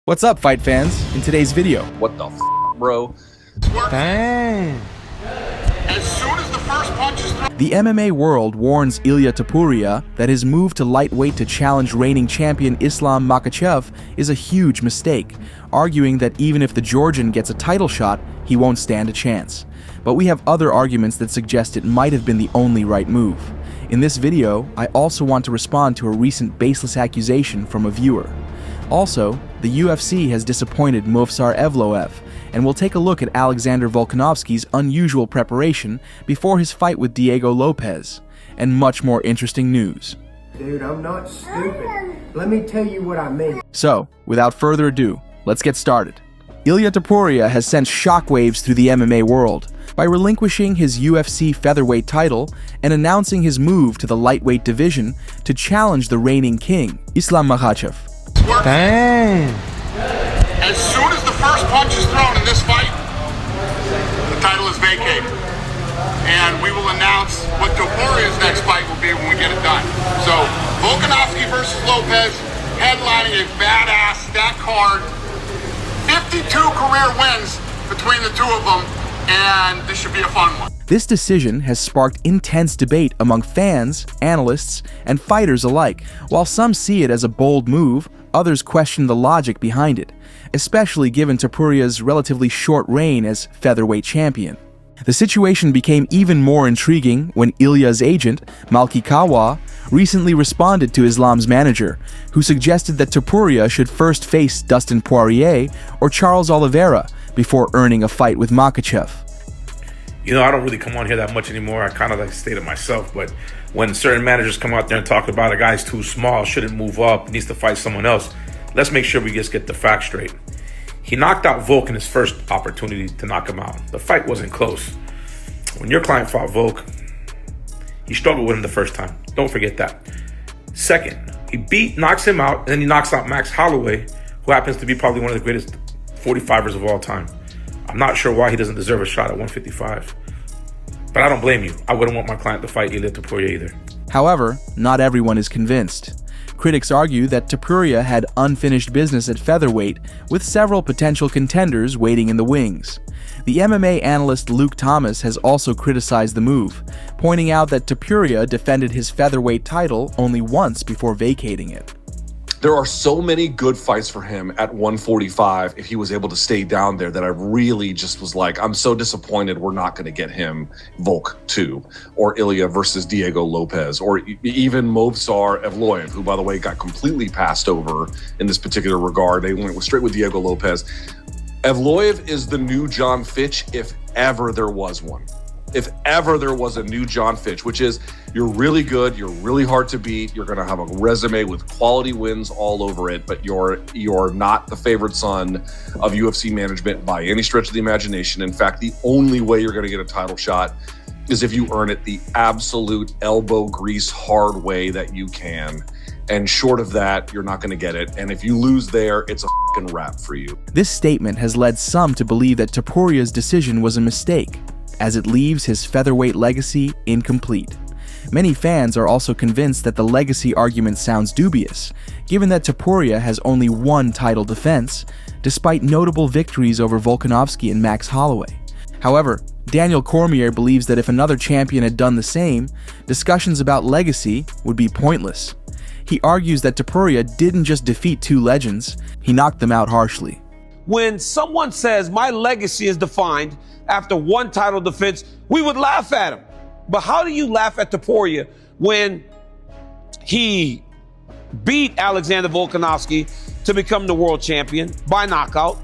What's up, fight fans? In today's video, What the bro? Dang. As soon as the first punch is thrown, the MMA world warns Ilya Topuria that his move to lightweight to challenge reigning champion Islam Makhachev is a huge mistake, arguing that even if the Georgian gets a title shot, he won't stand a chance. But we have other arguments that suggest it might have been the only right move. In this video, I also want to respond to a recent baseless accusation from a viewer. Also, the UFC has disappointed Movsar Evloev, and we'll take a look at Alexander Volkanovski's unusual preparation before his fight with Diego Lopez, and much more interesting news. Dude, I'm not stupid. Let me tell you what I mean. So, without further ado, let's get started. Ilya Topuria has sent shockwaves through the MMA world by relinquishing his UFC featherweight title and announcing his move to the lightweight division to challenge the reigning king, Islam Makhachev. Dang. as soon as the first punch is thrown in this fight, the title is vacated. And we will announce what Topuria's next fight will be when we get it done. So, Volkanovski versus Lopez, headlining a badass stack card. 52 career wins between the two of them, and this should be a fun one. This decision has sparked intense debate among fans, analysts, and fighters alike. While some see it as a bold move, others question the logic behind it, especially given Topuria's relatively short reign as featherweight champion. The situation became even more intriguing when Ilya's agent, Makhachev, recently responded to Islam's manager, who suggested that Topuria should first face Dustin Poirier or Charles Oliveira before earning a fight with Makhachev. You know, I don't really come on here that much anymore. I kind of like stay to myself. But when certain managers come out there and talk about a guy's too small, shouldn't move up, needs to fight someone else, let's make sure we just get the facts straight. He knocked out Volk in his first opportunity to knock him out. The fight wasn't close. When your client fought Volk, he struggled with him the first time. Don't forget that. Second, he knocks him out, and then he knocks out Max Holloway, who happens to be probably one of the greatest 45ers of all time. I'm not sure why he doesn't deserve a shot at 155. But I don't blame you. I wouldn't want my client to fight Ilya Topuria either. However, not everyone is convinced. Critics argue that Topuria had unfinished business at featherweight, with several potential contenders waiting in the wings. The MMA analyst Luke Thomas has also criticized the move, pointing out that Topuria defended his featherweight title only once before vacating it. There are so many good fights for him at 145 if he was able to stay down there that I really just was like, I'm so disappointed we're not going to get him Volk 2 or Ilya versus Diego Lopez or even Movsar Evloev, who, by the way, got completely passed over in this particular regard. They went straight with Diego Lopez. Evloev is the new John Fitch if ever there was one. If ever there was a new John Fitch, which is you're really good, you're really hard to beat, you're going to have a resume with quality wins all over it, but you're not the favorite son of UFC management by any stretch of the imagination. In fact, the only way you're going to get a title shot is if you earn it the absolute elbow grease hard way that you can. And short of that, you're not going to get it. And if you lose there, it's a fucking wrap for you. This statement has led some to believe that Topuria's decision was a mistake, as it leaves his featherweight legacy incomplete. Many fans are also convinced that the legacy argument sounds dubious, given that Topuria has only one title defense, despite notable victories over Volkanovski and Max Holloway. However, Daniel Cormier believes that if another champion had done the same, discussions about legacy would be pointless. He argues that Topuria didn't just defeat two legends, he knocked them out harshly. When someone says my legacy is defined after one title defense, we would laugh at him. But how do you laugh at Topuria when he beat Alexander Volkanovski to become the world champion by knockout?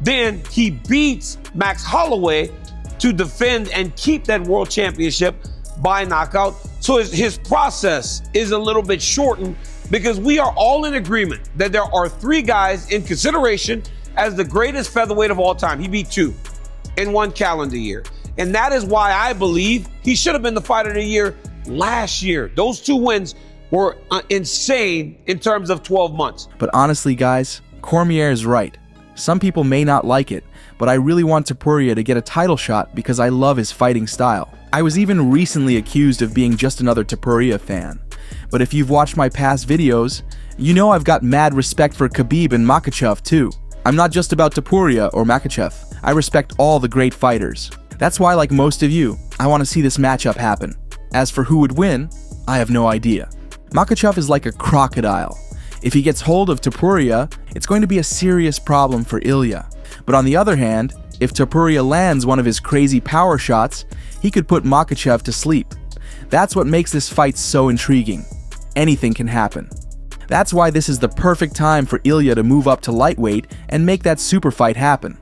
Then he beats Max Holloway to defend and keep that world championship by knockout. So his process is a little bit shortened because we are all in agreement that there are three guys in consideration as the greatest featherweight of all time. He beat two in one calendar year. And that is why I believe he should have been the fighter of the year last year. Those two wins were insane in terms of 12 months. But honestly, guys, Cormier is right. Some people may not like it, but I really want Topuria to get a title shot because I love his fighting style. I was even recently accused of being just another Topuria fan. But if you've watched my past videos, you know I've got mad respect for Khabib and Makhachev too. I'm not just about Topuria or Makhachev. I respect all the great fighters. That's why, like most of you, I want to see this matchup happen. As for who would win, I have no idea. Makhachev is like a crocodile. If he gets hold of Topuria, it's going to be a serious problem for Ilya. But on the other hand, if Topuria lands one of his crazy power shots, he could put Makhachev to sleep. That's what makes this fight so intriguing. Anything can happen. That's why this is the perfect time for Ilya to move up to lightweight and make that super fight happen.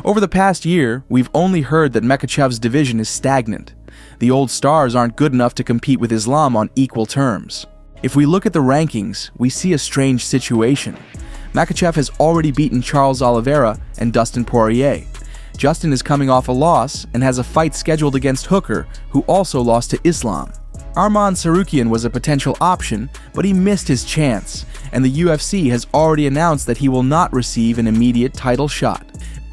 Over the past year, we've only heard that Makhachev's division is stagnant. The old stars aren't good enough to compete with Islam on equal terms. If we look at the rankings, we see a strange situation. Makhachev has already beaten Charles Oliveira and Dustin Poirier. Justin is coming off a loss and has a fight scheduled against Hooker, who also lost to Islam. Arman Tsarukyan was a potential option, but he missed his chance, and the UFC has already announced that he will not receive an immediate title shot.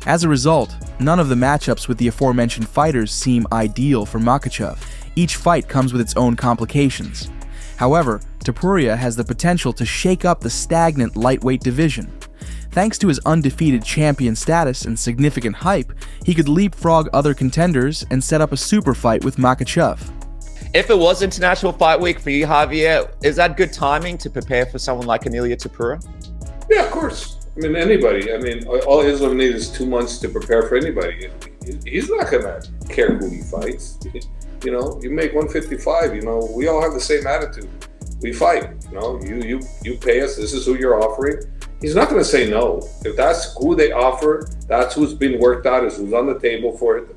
As a result, none of the matchups with the aforementioned fighters seem ideal for Makhachev. Each fight comes with its own complications. However, Topuria has the potential to shake up the stagnant lightweight division. Thanks to his undefeated champion status and significant hype, he could leapfrog other contenders and set up a super fight with Makhachev. If it was International Fight Week for you, Javier, is that good timing to prepare for someone like Ilya Topuria? Yeah, of course. I mean, anybody. I mean, all Islam needs is 2 months to prepare for anybody. He's not going to care who he fights. You know, you make 155, you know, we all have the same attitude. We fight, you know, you pay us, this is who you're offering. He's not going to say no. If that's who they offer, that's who's been worked out, is who's on the table for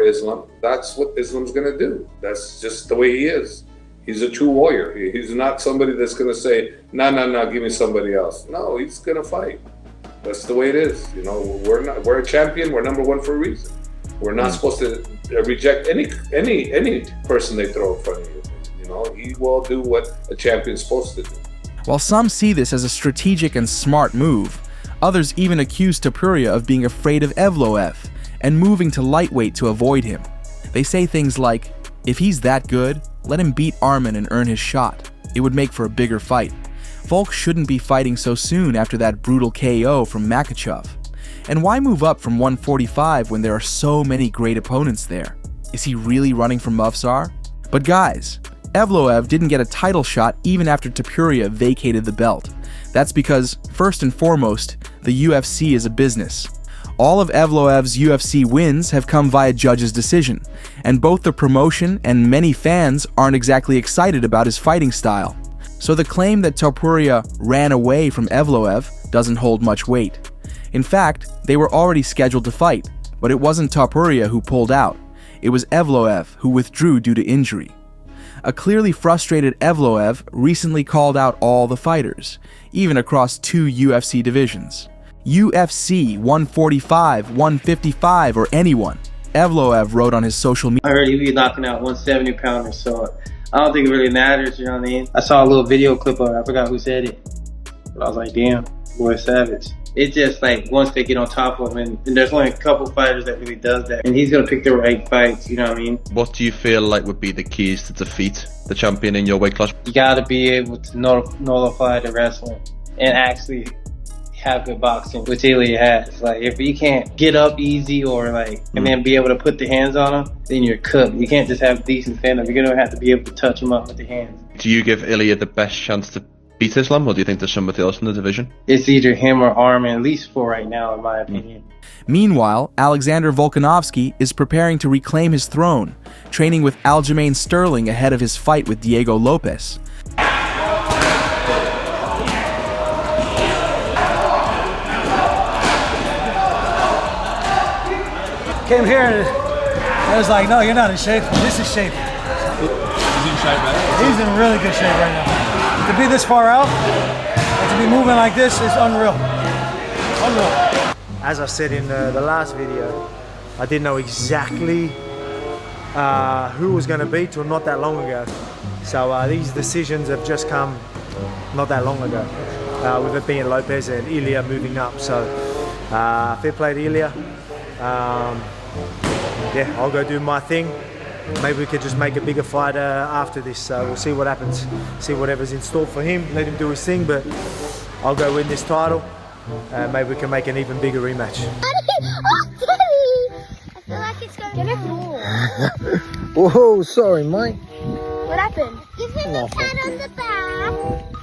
Islam. That's what Islam's going to do. That's just the way he is. He's a true warrior. He's not somebody that's going to say, no, give me somebody else. No, he's going to fight. That's the way it is. You know, we're a champion. We're number one for a reason. We're not supposed to reject any person they throw in front of you. You know, he will do what a champion's supposed to do. While some see this as a strategic and smart move, others even accuse Topuria of being afraid of Evloev and moving to lightweight to avoid him. They say things like, if he's that good, let him beat Arman and earn his shot. It would make for a bigger fight. Volk shouldn't be fighting so soon after that brutal KO from Makhachev. And why move up from 145 when there are so many great opponents there? Is he really running from Movsar? But guys, Evloev didn't get a title shot even after Topuria vacated the belt. That's because, first and foremost, the UFC is a business. All of Evloev's UFC wins have come via judge's decision, and both the promotion and many fans aren't exactly excited about his fighting style. So the claim that Topuria ran away from Evloev doesn't hold much weight. In fact, they were already scheduled to fight, but it wasn't Topuria who pulled out. It was Evloev who withdrew due to injury. A clearly frustrated Evloev recently called out all the fighters, even across 2 UFC divisions. UFC 145, 155, or anyone. Evloev wrote on his social media. I heard he'd be knocking out 170-pounders, so I don't think it really matters, you know what I mean? I saw a little video clip of it, I forgot who said it. But I was like, damn, boy, savage. It's just like once they get on top of him, and there's only a couple fighters that really does that, and he's gonna pick the right fights, you know what I mean? What do you feel like would be the keys to defeat the champion in your weight class? You gotta be able to nullify the wrestling and actually have good boxing, which Ilya has. Like, if you can't get up easy or like, and then be able to put the hands on him, then you're cooked. You can't just have decent stand-up. You're gonna have to be able to touch him up with the hands. Do you give Ilya the best chance to beat Islam, or do you think there's somebody else in the division? It's either him or Arman, at least for right now, in my opinion. Meanwhile, Alexander Volkanovski is preparing to reclaim his throne, training with Aljamain Sterling ahead of his fight with Diego Lopez. Came here and I was like, no, you're not in shape. This is shape. He's in shape, man. He's in really good shape right now. To be this far out and to be moving like this is unreal. Unreal. As I said in the last video, I didn't know exactly who was going to beat till not that long ago. So these decisions have just come not that long ago, with it being Lopez and Ilya moving up. So fair play to Ilya. Yeah, I'll go do my thing. maybe we could just make a bigger fight after this. So we'll see what happens, see whatever's in store for him, let him do his thing, but I'll go win this title. Maybe we can make an even bigger rematch. I feel like it's going to fall. Whoa, sorry, mate. What happened? Give him a pat on the back.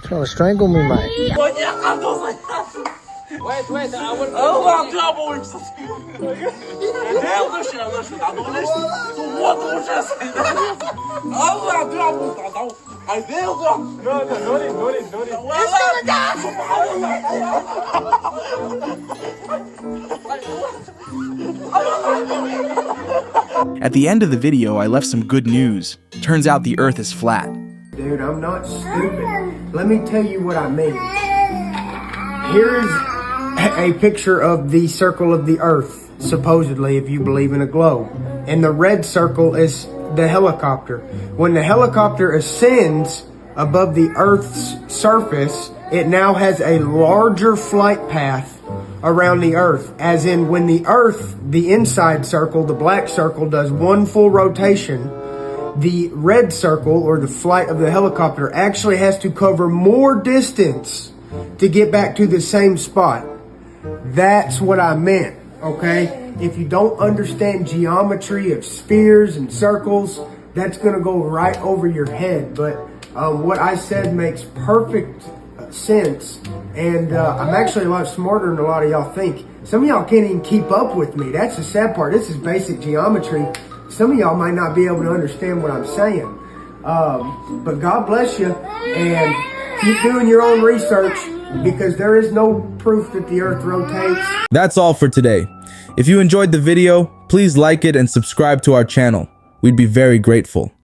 Trying to strangle me, mate. Wait, I want... Allah diabolist. At the end of the video, I left some good news. Turns out the Earth is flat. Dude, I'm not stupid. Let me tell you what I mean. Here is a picture of the circle of the Earth, supposedly, if you believe in a globe. And the red circle is the helicopter. When the helicopter ascends above the Earth's surface, it now has a larger flight path around the Earth. As in, when the Earth, the inside circle, the black circle, does one full rotation, the red circle, or the flight of the helicopter, actually has to cover more distance to get back to the same spot. That's what I meant, okay? If you don't understand geometry of spheres and circles, that's going to go right over your head. But what I said makes perfect sense, and I'm actually a lot smarter than a lot of y'all think. Some of y'all can't even keep up with me. That's the sad part. This is basic geometry. Some of y'all might not be able to understand what I'm saying. But God bless you, and keep doing your own research, because there is no proof that the Earth rotates. That's all for today. If you enjoyed the video, please like it and subscribe to our channel. We'd be very grateful.